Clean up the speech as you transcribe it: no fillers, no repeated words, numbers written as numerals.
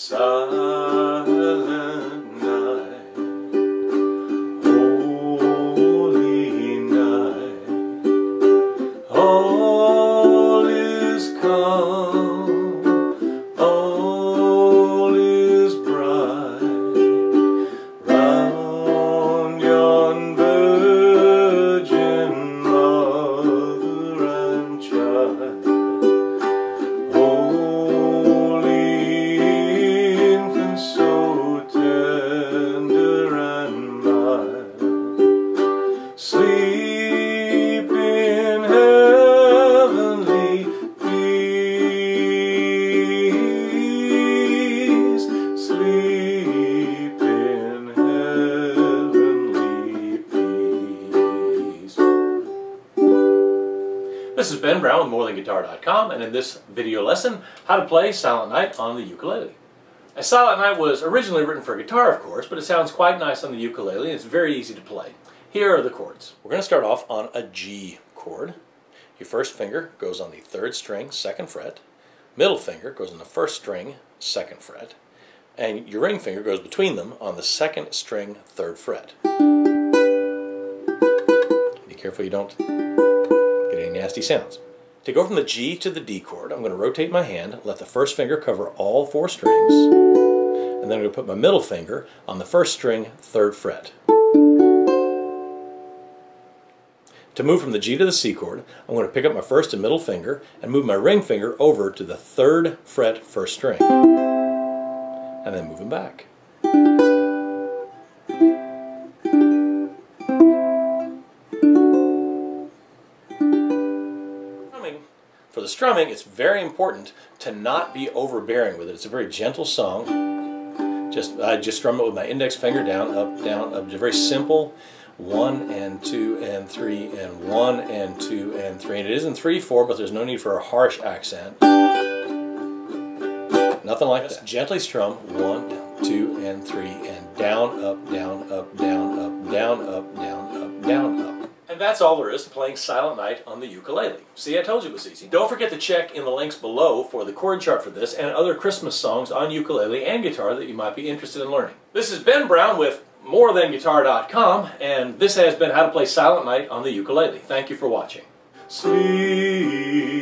Silent night, holy night, all is calm, all is bright, round yon virgin mother and child. So tender and mild, sleep in heavenly peace, sleep in heavenly peace. This is Ben Brown with MoreThanGuitar.com, and in this video lesson, how to play Silent Night on the ukulele. A Silent Night was originally written for guitar, of course, but it sounds quite nice on the ukulele and it's very easy to play. Here are the chords. We're going to start off on a G chord. Your first finger goes on the 3rd string, 2nd fret. Middle finger goes on the 1st string, 2nd fret. And your ring finger goes between them on the 2nd string, 3rd fret. Be careful you don't get any nasty sounds. To go from the G to the D chord, I'm going to rotate my hand, let the first finger cover all 4 strings, and then I'm going to put my middle finger on the 1st string, 3rd fret. To move from the G to the C chord, I'm going to pick up my 1st and middle finger and move my ring finger over to the 3rd fret, 1st string, and then move them back. For the strumming, it's very important to not be overbearing with it. It's a very gentle song. I just strum it with my index finger down, up, up. Just very simple. 1 and 2 and 3 and 1 and 2 and 3. And it is in 3/4, but there's no need for a harsh accent. Nothing like that. Gently strum 1, 2, and 3, and down, up, down, up, down, up, down, up, down, up, down, up. And that's all there is to playing Silent Night on the ukulele. See, I told you it was easy. Don't forget to check in the links below for the chord chart for this and other Christmas songs on ukulele and guitar that you might be interested in learning. This is Ben Brown with MoreThanGuitar.com, and this has been How to Play Silent Night on the Ukulele. Thank you for watching. Sleep.